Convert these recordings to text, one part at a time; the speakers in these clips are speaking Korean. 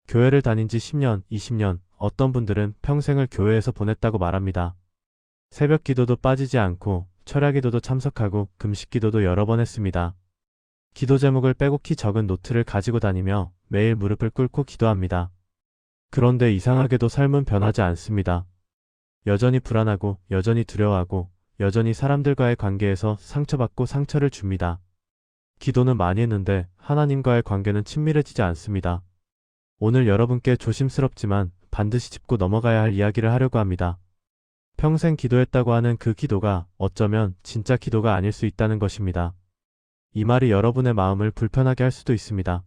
교회를 다닌 지 10년, 20년, 어떤 분들은 평생을 교회에서 보냈다고 말합니다. 새벽 기도도 빠지지 않고 철야 기도도 참석하고 금식 기도도 여러 번 했습니다. 기도 제목을 빼곡히 적은 노트를 가지고 다니며 매일 무릎을 꿇고 기도합니다. 그런데 이상하게도 삶은 변하지 않습니다. 여전히 불안하고 여전히 두려워하고 여전히 사람들과의 관계에서 상처받고 상처를 줍니다. 기도는 많이 했는데 하나님과의 관계는 친밀해지지 않습니다. 오늘 여러분께 조심스럽지만 반드시 짚고 넘어가야 할 이야기를 하려고 합니다. 평생 기도했다고 하는 그 기도가 어쩌면 진짜 기도가 아닐 수 있다는 것입니다. 이 말이 여러분의 마음을 불편하게 할 수도 있습니다.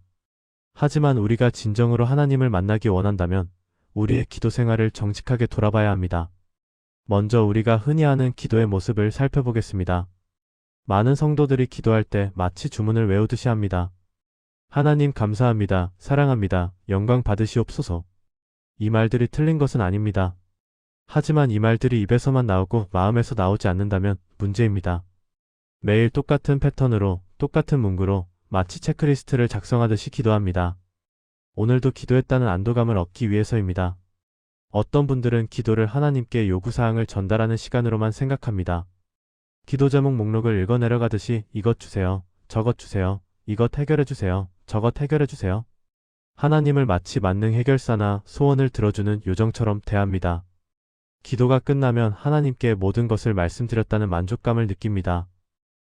하지만 우리가 진정으로 하나님을 만나기 원한다면 우리의 기도 생활을 정직하게 돌아봐야 합니다. 먼저 우리가 흔히 하는 기도의 모습을 살펴보겠습니다. 많은 성도들이 기도할 때 마치 주문을 외우듯이 합니다. 하나님 감사합니다. 사랑합니다. 영광 받으시옵소서. 이 말들이 틀린 것은 아닙니다. 하지만 이 말들이 입에서만 나오고 마음에서 나오지 않는다면 문제입니다. 매일 똑같은 패턴으로 똑같은 문구로 마치 체크리스트를 작성하듯이 기도합니다. 오늘도 기도했다는 안도감을 얻기 위해서입니다. 어떤 분들은 기도를 하나님께 요구사항을 전달하는 시간으로만 생각합니다. 기도 제목 목록을 읽어 내려가듯이 이것 주세요, 저것 주세요, 이것 해결해 주세요, 저것 해결해 주세요. 하나님을 마치 만능 해결사나 소원을 들어주는 요정처럼 대합니다. 기도가 끝나면 하나님께 모든 것을 말씀드렸다는 만족감을 느낍니다.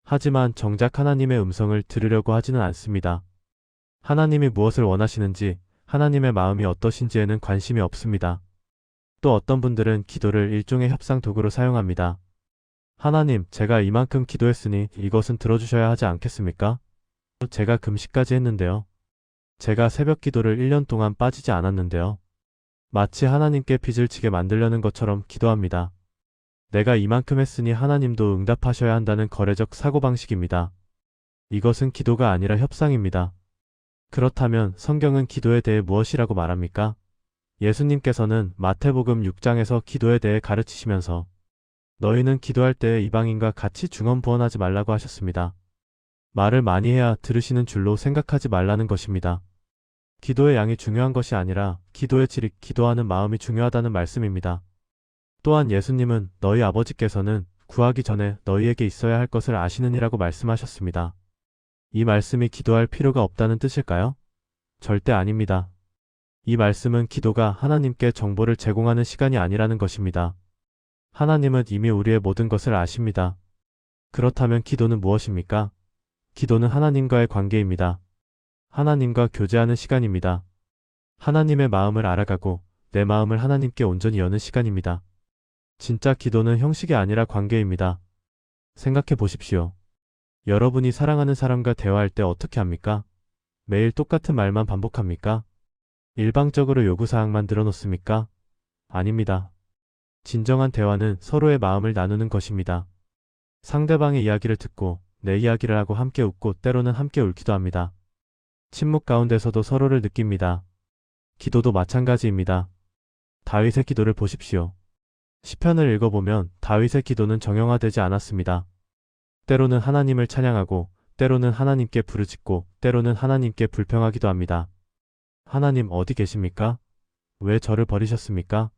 하지만 정작 하나님의 음성을 들으려고 하지는 않습니다. 하나님이 무엇을 원하시는지, 하나님의 마음이 어떠신지에는 관심이 없습니다. 또 어떤 분들은 기도를 일종의 협상 도구로 사용합니다. 하나님, 제가 이만큼 기도했으니 이것은 들어주셔야 하지 않겠습니까? 제가 금식까지 했는데요. 제가 새벽 기도를 1년 동안 빠지지 않았는데요. 마치 하나님께 빚을 지게 만들려는 것처럼 기도합니다. 내가 이만큼 했으니 하나님도 응답하셔야 한다는 거래적 사고방식입니다. 이것은 기도가 아니라 협상입니다. 그렇다면 성경은 기도에 대해 무엇이라고 말합니까? 예수님께서는 마태복음 6장에서 기도에 대해 가르치시면서 너희는 기도할 때 이방인과 같이 중언부언하지 말라고 하셨습니다. 말을 많이 해야 들으시는 줄로 생각하지 말라는 것입니다. 기도의 양이 중요한 것이 아니라 기도의 질이, 기도하는 마음이 중요하다는 말씀입니다. 또한 예수님은 너희 아버지께서는 구하기 전에 너희에게 있어야 할 것을 아시느니라고 말씀하셨습니다. 이 말씀이 기도할 필요가 없다는 뜻일까요? 절대 아닙니다. 이 말씀은 기도가 하나님께 정보를 제공하는 시간이 아니라는 것입니다. 하나님은 이미 우리의 모든 것을 아십니다. 그렇다면 기도는 무엇입니까? 기도는 하나님과의 관계입니다. 하나님과 교제하는 시간입니다. 하나님의 마음을 알아가고 내 마음을 하나님께 온전히 여는 시간입니다. 진짜 기도는 형식이 아니라 관계입니다. 생각해 보십시오. 여러분이 사랑하는 사람과 대화할 때 어떻게 합니까? 매일 똑같은 말만 반복합니까? 일방적으로 요구사항만 늘어놓습니까? 아닙니다. 진정한 대화는 서로의 마음을 나누는 것입니다. 상대방의 이야기를 듣고 내 이야기를 하고 함께 웃고 때로는 함께 울기도 합니다. 침묵 가운데서도 서로를 느낍니다. 기도도 마찬가지입니다. 다윗의 기도를 보십시오. 시편을 읽어보면 다윗의 기도는 정형화되지 않았습니다. 때로는 하나님을 찬양하고 때로는 하나님께 부르짖고 때로는 하나님께 불평하기도 합니다. 하나님 어디 계십니까? 왜 저를 버리셨습니까?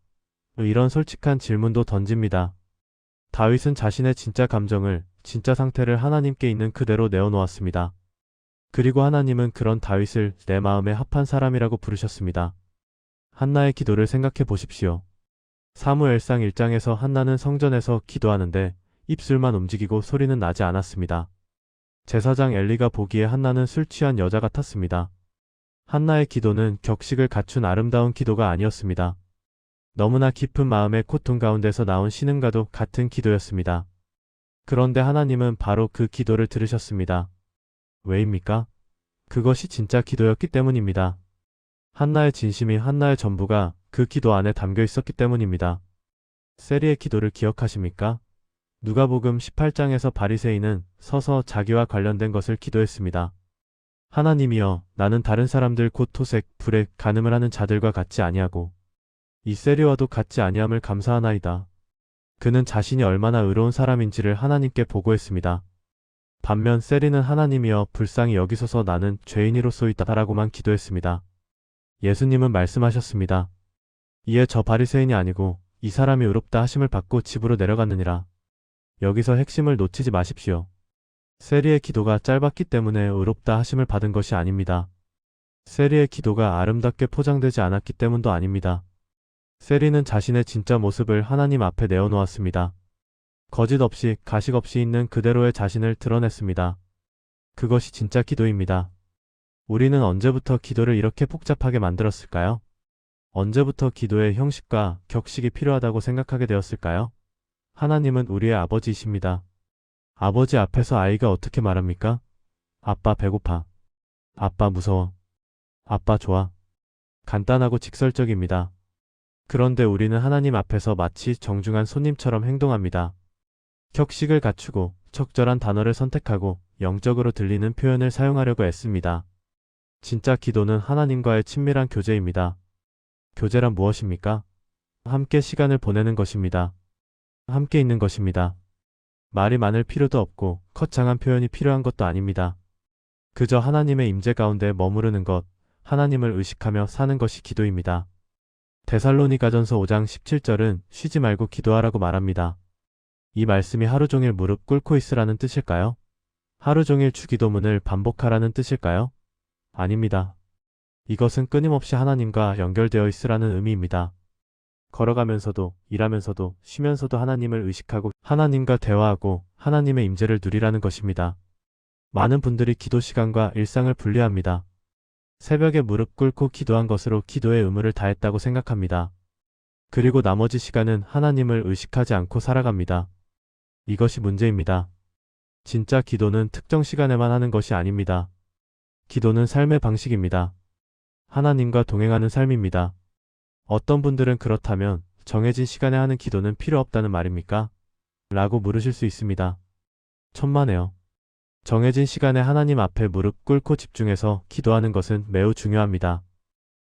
이런 솔직한 질문도 던집니다. 다윗은 자신의 진짜 감정을, 진짜 상태를 하나님께 있는 그대로 내어놓았습니다. 그리고 하나님은 그런 다윗을 내 마음에 합한 사람이라고 부르셨습니다. 한나의 기도를 생각해 보십시오. 사무엘상 1장에서 한나는 성전에서 기도하는데 입술만 움직이고 소리는 나지 않았습니다. 제사장 엘리가 보기에 한나는 술 취한 여자 같았습니다. 한나의 기도는 격식을 갖춘 아름다운 기도가 아니었습니다. 너무나 깊은 마음의 고통 가운데서 나온 신음과도 같은 기도였습니다. 그런데 하나님은 바로 그 기도를 들으셨습니다. 왜입니까? 그것이 진짜 기도였기 때문입니다. 한나의 진심이, 한나의 전부가 그 기도 안에 담겨 있었기 때문입니다. 세리의 기도를 기억하십니까? 누가복음 18장에서 바리새인은 서서 자기와 관련된 것을 기도했습니다. 하나님이여, 나는 다른 사람들 곧 토색, 불에 간음을 하는 자들과 같지 아니하고 이 세리와도 같지 아니함을 감사하나이다. 그는 자신이 얼마나 의로운 사람인지를 하나님께 보고했습니다. 반면 세리는 하나님이여 불쌍히 여기소서 나는 죄인이로소이다라고만 기도했습니다. 예수님은 말씀하셨습니다. 이에 저 바리새인이 아니고 이 사람이 의롭다 하심을 받고 집으로 내려갔느니라. 여기서 핵심을 놓치지 마십시오. 세리의 기도가 짧았기 때문에 의롭다 하심을 받은 것이 아닙니다. 세리의 기도가 아름답게 포장되지 않았기 때문도 아닙니다. 세리는 자신의 진짜 모습을 하나님 앞에 내어놓았습니다. 거짓 없이 가식 없이 있는 그대로의 자신을 드러냈습니다. 그것이 진짜 기도입니다. 우리는 언제부터 기도를 이렇게 복잡하게 만들었을까요? 언제부터 기도의 형식과 격식이 필요하다고 생각하게 되었을까요? 하나님은 우리의 아버지이십니다. 아버지 앞에서 아이가 어떻게 말합니까? 아빠 배고파. 아빠 무서워. 아빠 좋아. 간단하고 직설적입니다. 그런데 우리는 하나님 앞에서 마치 정중한 손님처럼 행동합니다. 격식을 갖추고 적절한 단어를 선택하고 영적으로 들리는 표현을 사용하려고 애씁니다. 진짜 기도는 하나님과의 친밀한 교제입니다. 교제란 무엇입니까? 함께 시간을 보내는 것입니다. 함께 있는 것입니다. 말이 많을 필요도 없고 거창한 표현이 필요한 것도 아닙니다. 그저 하나님의 임재 가운데 머무르는 것, 하나님을 의식하며 사는 것이 기도입니다. 데살로니가전서 5장 17절은 쉬지 말고 기도하라고 말합니다. 이 말씀이 하루 종일 무릎 꿇고 있으라는 뜻일까요? 하루 종일 주기도문을 반복하라는 뜻일까요? 아닙니다. 이것은 끊임없이 하나님과 연결되어 있으라는 의미입니다. 걸어가면서도 일하면서도 쉬면서도 하나님을 의식하고 하나님과 대화하고 하나님의 임재를 누리라는 것입니다. 많은 분들이 기도 시간과 일상을 분리합니다. 새벽에 무릎 꿇고 기도한 것으로 기도의 의무를 다했다고 생각합니다. 그리고 나머지 시간은 하나님을 의식하지 않고 살아갑니다. 이것이 문제입니다. 진짜 기도는 특정 시간에만 하는 것이 아닙니다. 기도는 삶의 방식입니다. 하나님과 동행하는 삶입니다. 어떤 분들은 그렇다면 정해진 시간에 하는 기도는 필요 없다는 말입니까? 라고 물으실 수 있습니다. 천만에요. 정해진 시간에 하나님 앞에 무릎 꿇고 집중해서 기도하는 것은 매우 중요합니다.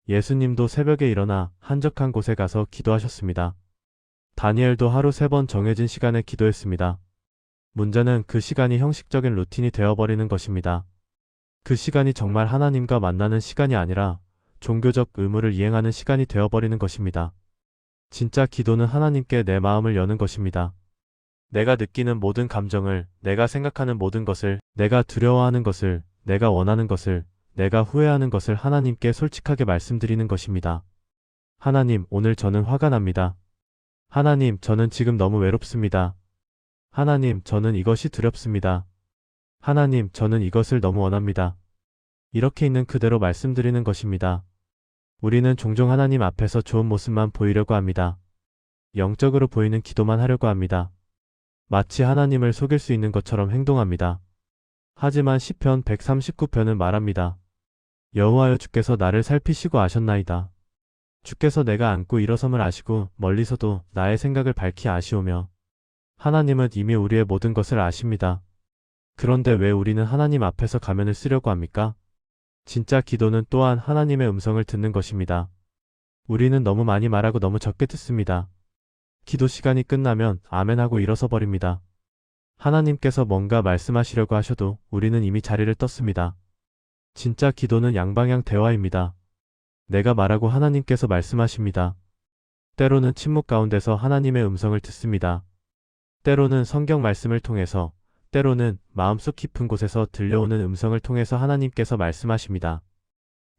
예수님도 새벽에 일어나 한적한 곳에 가서 기도하셨습니다. 다니엘도 하루 3번 정해진 시간에 기도했습니다. 문제는 그 시간이 형식적인 루틴이 되어버리는 것입니다. 그 시간이 정말 하나님과 만나는 시간이 아니라 종교적 의무를 이행하는 시간이 되어버리는 것입니다. 진짜 기도는 하나님께 내 마음을 여는 것입니다. 내가 느끼는 모든 감정을, 내가 생각하는 모든 것을, 내가 두려워하는 것을, 내가 원하는 것을, 내가 후회하는 것을 하나님께 솔직하게 말씀드리는 것입니다. 하나님, 오늘 저는 화가 납니다. 하나님, 저는 지금 너무 외롭습니다. 하나님, 저는 이것이 두렵습니다. 하나님, 저는 이것을 너무 원합니다. 이렇게 있는 그대로 말씀드리는 것입니다. 우리는 종종 하나님 앞에서 좋은 모습만 보이려고 합니다. 영적으로 보이는 기도만 하려고 합니다. 마치 하나님을 속일 수 있는 것처럼 행동합니다. 하지만 시편 139편은 말합니다. 여호와여, 주께서 나를 살피시고 아셨나이다. 주께서 내가 앉고 일어섬을 아시고 멀리서도 나의 생각을 밝히 아시오며, 하나님은 이미 우리의 모든 것을 아십니다. 그런데 왜 우리는 하나님 앞에서 가면을 쓰려고 합니까? 진짜 기도는 또한 하나님의 음성을 듣는 것입니다. 우리는 너무 많이 말하고 너무 적게 듣습니다. 기도 시간이 끝나면 아멘하고 일어서 버립니다. 하나님께서 뭔가 말씀하시려고 하셔도 우리는 이미 자리를 떴습니다. 진짜 기도는 양방향 대화입니다. 내가 말하고 하나님께서 말씀하십니다. 때로는 침묵 가운데서 하나님의 음성을 듣습니다. 때로는 성경 말씀을 통해서, 때로는 마음속 깊은 곳에서 들려오는 음성을 통해서 하나님께서 말씀하십니다.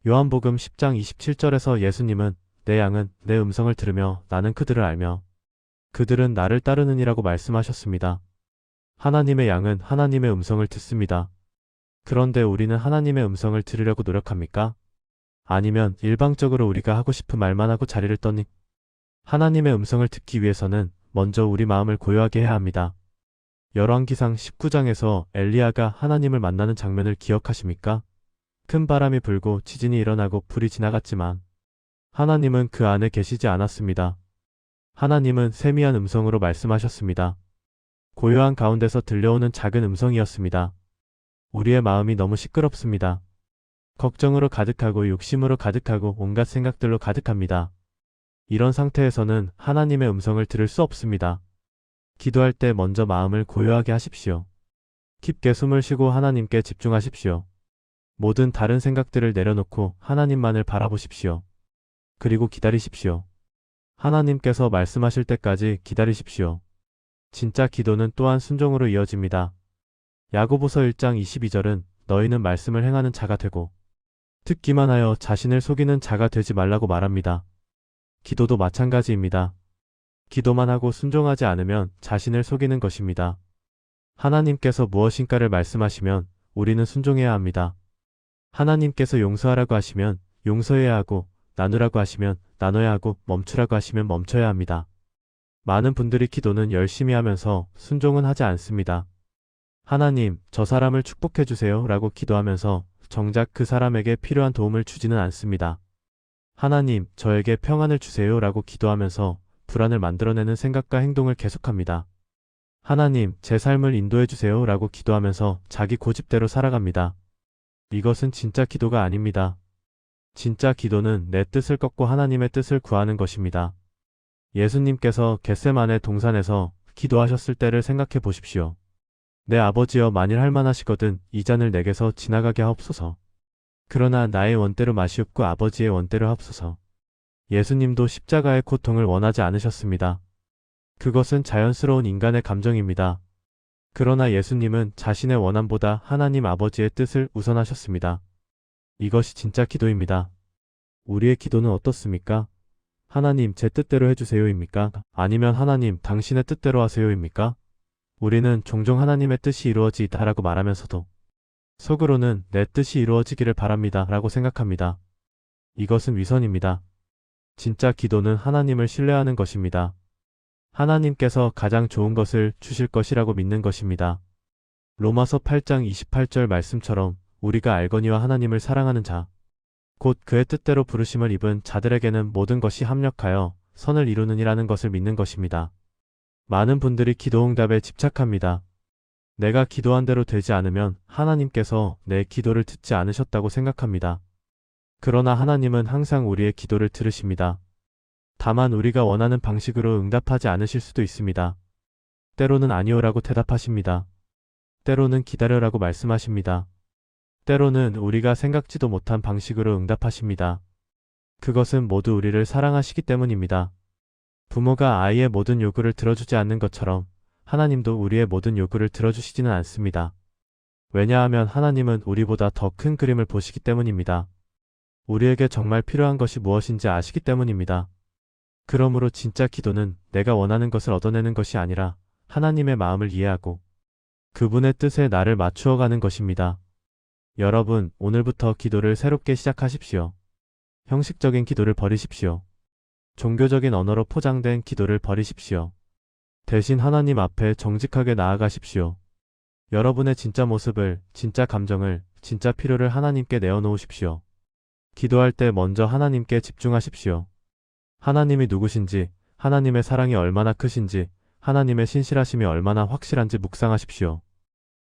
요한복음 10장 27절에서 예수님은 내 양은 내 음성을 들으며 나는 그들을 알며 그들은 나를 따르느니라고 말씀하셨습니다. 하나님의 양은 하나님의 음성을 듣습니다. 그런데 우리는 하나님의 음성을 들으려고 노력합니까? 아니면 일방적으로 우리가 하고 싶은 말만 하고 자리를 떠니? 하나님의 음성을 듣기 위해서는 먼저 우리 마음을 고요하게 해야 합니다. 열왕기상 19장에서 엘리야가 하나님을 만나는 장면을 기억하십니까? 큰 바람이 불고 지진이 일어나고 불이 지나갔지만 하나님은 그 안에 계시지 않았습니다. 하나님은 세미한 음성으로 말씀하셨습니다. 고요한 가운데서 들려오는 작은 음성이었습니다. 우리의 마음이 너무 시끄럽습니다. 걱정으로 가득하고 욕심으로 가득하고 온갖 생각들로 가득합니다. 이런 상태에서는 하나님의 음성을 들을 수 없습니다. 기도할 때 먼저 마음을 고요하게 하십시오. 깊게 숨을 쉬고 하나님께 집중하십시오. 모든 다른 생각들을 내려놓고 하나님만을 바라보십시오. 그리고 기다리십시오. 하나님께서 말씀하실 때까지 기다리십시오. 진짜 기도는 또한 순종으로 이어집니다. 야고보서 1장 22절은 너희는 말씀을 행하는 자가 되고 듣기만 하여 자신을 속이는 자가 되지 말라고 말합니다. 기도도 마찬가지입니다. 기도만 하고 순종하지 않으면 자신을 속이는 것입니다. 하나님께서 무엇인가를 말씀하시면 우리는 순종해야 합니다. 하나님께서 용서하라고 하시면 용서해야 하고 나누라고 하시면 나눠야 하고 멈추라고 하시면 멈춰야 합니다. 많은 분들이 기도는 열심히 하면서 순종은 하지 않습니다. 하나님, 저 사람을 축복해 주세요 라고 기도하면서 정작 그 사람에게 필요한 도움을 주지는 않습니다. 하나님, 저에게 평안을 주세요 라고 기도하면서 불안을 만들어내는 생각과 행동을 계속합니다. 하나님, 제 삶을 인도해 주세요 라고 기도하면서 자기 고집대로 살아갑니다. 이것은 진짜 기도가 아닙니다. 진짜 기도는 내 뜻을 꺾고 하나님의 뜻을 구하는 것입니다. 예수님께서 겟세마네 동산에서 기도하셨을 때를 생각해 보십시오. 내 아버지여, 만일 할만하시거든 이 잔을 내게서 지나가게 하옵소서. 그러나 나의 원대로 마시옵고 아버지의 원대로 하옵소서. 예수님도 십자가의 고통을 원하지 않으셨습니다. 그것은 자연스러운 인간의 감정입니다. 그러나 예수님은 자신의 원함보다 하나님 아버지의 뜻을 우선하셨습니다. 이것이 진짜 기도입니다. 우리의 기도는 어떻습니까? 하나님, 제 뜻대로 해주세요입니까? 아니면 하나님, 당신의 뜻대로 하세요입니까? 우리는 종종 하나님의 뜻이 이루어지다라고 말하면서도 속으로는 내 뜻이 이루어지기를 바랍니다 라고 생각합니다. 이것은 위선입니다. 진짜 기도는 하나님을 신뢰하는 것입니다. 하나님께서 가장 좋은 것을 주실 것이라고 믿는 것입니다. 로마서 8장 28절 말씀처럼 우리가 알거니와 하나님을 사랑하는 자, 곧 그의 뜻대로 부르심을 입은 자들에게는 모든 것이 합력하여 선을 이루느니라는 것을 믿는 것입니다. 많은 분들이 기도응답에 집착합니다. 내가 기도한 대로 되지 않으면 하나님께서 내 기도를 듣지 않으셨다고 생각합니다. 그러나 하나님은 항상 우리의 기도를 들으십니다. 다만 우리가 원하는 방식으로 응답하지 않으실 수도 있습니다. 때로는 아니오라고 대답하십니다. 때로는 기다려라고 말씀하십니다. 때로는 우리가 생각지도 못한 방식으로 응답하십니다. 그것은 모두 우리를 사랑하시기 때문입니다. 부모가 아이의 모든 요구를 들어주지 않는 것처럼 하나님도 우리의 모든 요구를 들어주시지는 않습니다. 왜냐하면 하나님은 우리보다 더 큰 그림을 보시기 때문입니다. 우리에게 정말 필요한 것이 무엇인지 아시기 때문입니다. 그러므로 진짜 기도는 내가 원하는 것을 얻어내는 것이 아니라 하나님의 마음을 이해하고 그분의 뜻에 나를 맞추어 가는 것입니다. 여러분, 오늘부터 기도를 새롭게 시작하십시오. 형식적인 기도를 버리십시오. 종교적인 언어로 포장된 기도를 버리십시오. 대신 하나님 앞에 정직하게 나아가십시오. 여러분의 진짜 모습을, 진짜 감정을, 진짜 필요를 하나님께 내어놓으십시오. 기도할 때 먼저 하나님께 집중하십시오. 하나님이 누구신지, 하나님의 사랑이 얼마나 크신지, 하나님의 신실하심이 얼마나 확실한지 묵상하십시오.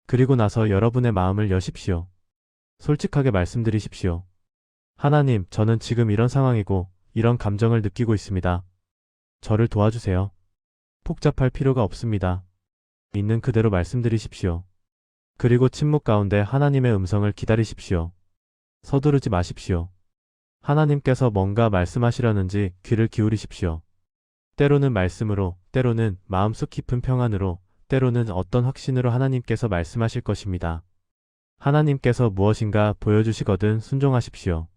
그리고 나서 여러분의 마음을 여십시오. 솔직하게 말씀드리십시오. 하나님, 저는 지금 이런 상황이고 이런 감정을 느끼고 있습니다. 저를 도와주세요. 복잡할 필요가 없습니다. 있는 그대로 말씀드리십시오. 그리고 침묵 가운데 하나님의 음성을 기다리십시오. 서두르지 마십시오. 하나님께서 뭔가 말씀하시려는지 귀를 기울이십시오. 때로는 말씀으로, 때로는 마음속 깊은 평안으로, 때로는 어떤 확신으로 하나님께서 말씀하실 것입니다. 하나님께서 무엇인가 보여주시거든 순종하십시오.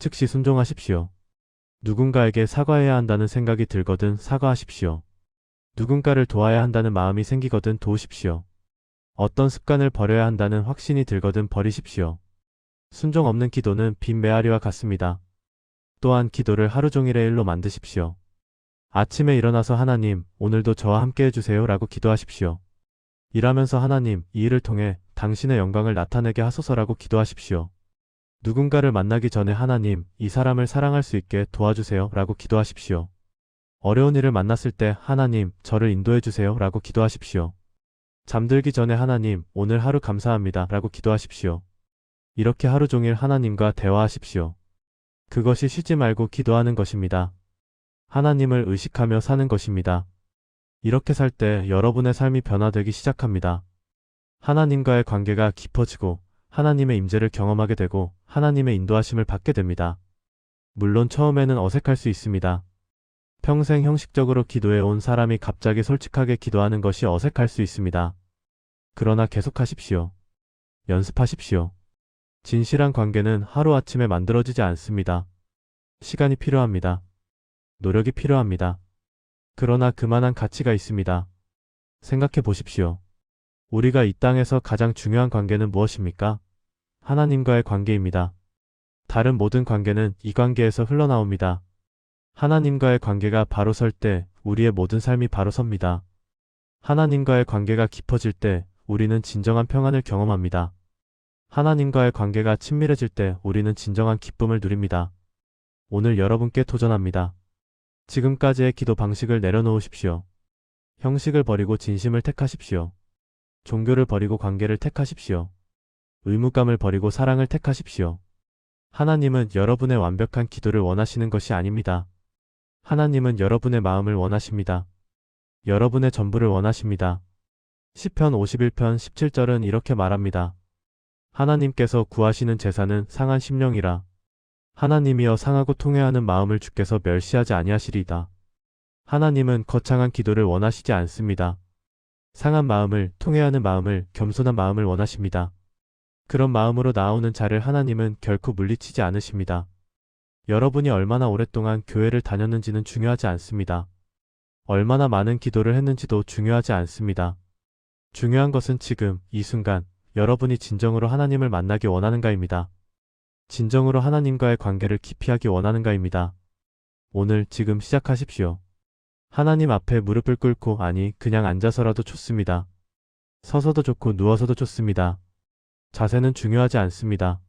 즉시 순종하십시오. 누군가에게 사과해야 한다는 생각이 들거든 사과하십시오. 누군가를 도와야 한다는 마음이 생기거든 도우십시오. 어떤 습관을 버려야 한다는 확신이 들거든 버리십시오. 순종 없는 기도는 빈 메아리와 같습니다. 또한 기도를 하루 종일의 일로 만드십시오. 아침에 일어나서 하나님, 오늘도 저와 함께 해주세요 라고 기도하십시오. 일하면서 하나님, 이 일을 통해 당신의 영광을 나타내게 하소서라고 기도하십시오. 누군가를 만나기 전에 하나님, 이 사람을 사랑할 수 있게 도와주세요 라고 기도하십시오. 어려운 일을 만났을 때 하나님, 저를 인도해 주세요 라고 기도하십시오. 잠들기 전에 하나님, 오늘 하루 감사합니다 라고 기도하십시오. 이렇게 하루 종일 하나님과 대화하십시오. 그것이 쉬지 말고 기도하는 것입니다. 하나님을 의식하며 사는 것입니다. 이렇게 살 때 여러분의 삶이 변화되기 시작합니다. 하나님과의 관계가 깊어지고 하나님의 임재를 경험하게 되고 하나님의 인도하심을 받게 됩니다. 물론 처음에는 어색할 수 있습니다. 평생 형식적으로 기도해 온 사람이 갑자기 솔직하게 기도하는 것이 어색할 수 있습니다. 그러나 계속하십시오. 연습하십시오. 진실한 관계는 하루아침에 만들어지지 않습니다. 시간이 필요합니다. 노력이 필요합니다. 그러나 그만한 가치가 있습니다. 생각해 보십시오. 우리가 이 땅에서 가장 중요한 관계는 무엇입니까? 하나님과의 관계입니다. 다른 모든 관계는 이 관계에서 흘러나옵니다. 하나님과의 관계가 바로 설 때 우리의 모든 삶이 바로 섭니다. 하나님과의 관계가 깊어질 때 우리는 진정한 평안을 경험합니다. 하나님과의 관계가 친밀해질 때 우리는 진정한 기쁨을 누립니다. 오늘 여러분께 도전합니다. 지금까지의 기도 방식을 내려놓으십시오. 형식을 버리고 진심을 택하십시오. 종교를 버리고 관계를 택하십시오. 의무감을 버리고 사랑을 택하십시오. 하나님은 여러분의 완벽한 기도를 원하시는 것이 아닙니다. 하나님은 여러분의 마음을 원하십니다. 여러분의 전부를 원하십니다. 시편 51편 17절은 이렇게 말합니다. 하나님께서 구하시는 제사는 상한 심령이라. 하나님이여 상하고 통회하는 마음을 주께서 멸시하지 아니하시리이다. 하나님은 거창한 기도를 원하시지 않습니다. 상한 마음을, 통회하는 마음을, 겸손한 마음을 원하십니다. 그런 마음으로 나오는 자를 하나님은 결코 물리치지 않으십니다. 여러분이 얼마나 오랫동안 교회를 다녔는지는 중요하지 않습니다. 얼마나 많은 기도를 했는지도 중요하지 않습니다. 중요한 것은 지금, 이 순간, 여러분이 진정으로 하나님을 만나기 원하는가입니다. 진정으로 하나님과의 관계를 깊이 하기 원하는가입니다. 오늘 지금 시작하십시오. 하나님 앞에 무릎을 꿇고 아니 그냥 앉아서라도 좋습니다. 서서도 좋고 누워서도 좋습니다. 자세는 중요하지 않습니다.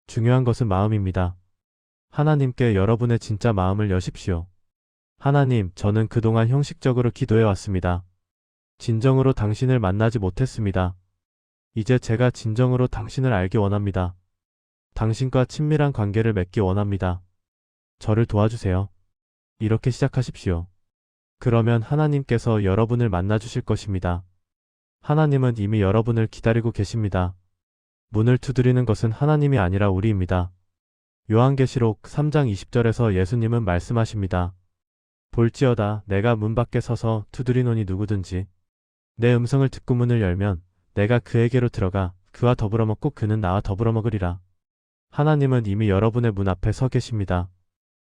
중요한 것은 마음입니다. 하나님께 여러분의 진짜 마음을 여십시오. 하나님, 저는 그동안 형식적으로 기도해 왔습니다. 진정으로 당신을 만나지 못했습니다. 이제 제가 진정으로 당신을 알기 원합니다. 당신과 친밀한 관계를 맺기 원합니다. 저를 도와주세요. 이렇게 시작하십시오. 그러면 하나님께서 여러분을 만나주실 것입니다. 하나님은 이미 여러분을 기다리고 계십니다. 문을 두드리는 것은 하나님이 아니라 우리입니다. 요한계시록 3장 20절에서 예수님은 말씀하십니다. 볼지어다 내가 문 밖에 서서 두드리노니 누구든지 내 음성을 듣고 문을 열면 내가 그에게로 들어가 그와 더불어 먹고 그는 나와 더불어 먹으리라. 하나님은 이미 여러분의 문 앞에 서 계십니다.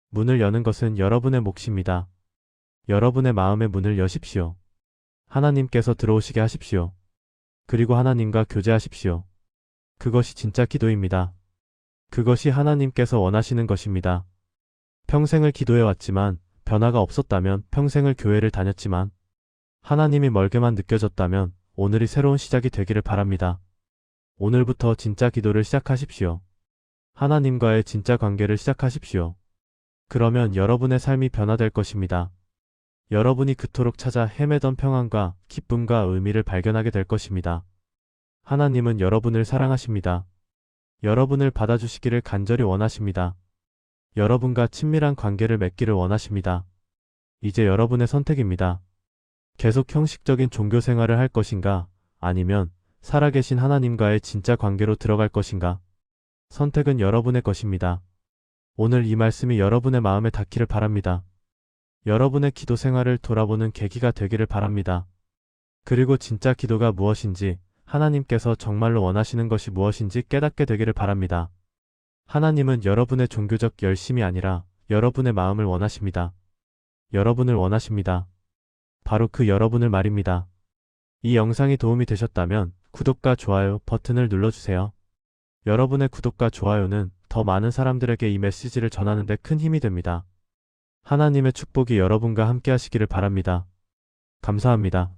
문을 여는 것은 여러분의 몫입니다. 여러분의 마음의 문을 여십시오. 하나님께서 들어오시게 하십시오. 그리고 하나님과 교제하십시오. 그것이 진짜 기도입니다. 그것이 하나님께서 원하시는 것입니다. 평생을 기도해왔지만 변화가 없었다면 평생을 교회를 다녔지만 하나님이 멀게만 느껴졌다면 오늘이 새로운 시작이 되기를 바랍니다. 오늘부터 진짜 기도를 시작하십시오. 하나님과의 진짜 관계를 시작하십시오. 그러면 여러분의 삶이 변화될 것입니다. 여러분이 그토록 찾아 헤매던 평안과 기쁨과 의미를 발견하게 될 것입니다. 하나님은 여러분을 사랑하십니다. 여러분을 받아주시기를 간절히 원하십니다. 여러분과 친밀한 관계를 맺기를 원하십니다. 이제 여러분의 선택입니다. 계속 형식적인 종교 생활을 할 것인가, 아니면 살아계신 하나님과의 진짜 관계로 들어갈 것인가. 선택은 여러분의 것입니다. 오늘 이 말씀이 여러분의 마음에 닿기를 바랍니다. 여러분의 기도 생활을 돌아보는 계기가 되기를 바랍니다. 그리고 진짜 기도가 무엇인지, 하나님께서 정말로 원하시는 것이 무엇인지 깨닫게 되기를 바랍니다. 하나님은 여러분의 종교적 열심이 아니라 여러분의 마음을 원하십니다. 여러분을 원하십니다. 바로 그 여러분을 말입니다. 이 영상이 도움이 되셨다면 구독과 좋아요 버튼을 눌러주세요. 여러분의 구독과 좋아요는 더 많은 사람들에게 이 메시지를 전하는 데 큰 힘이 됩니다. 하나님의 축복이 여러분과 함께 하시기를 바랍니다. 감사합니다.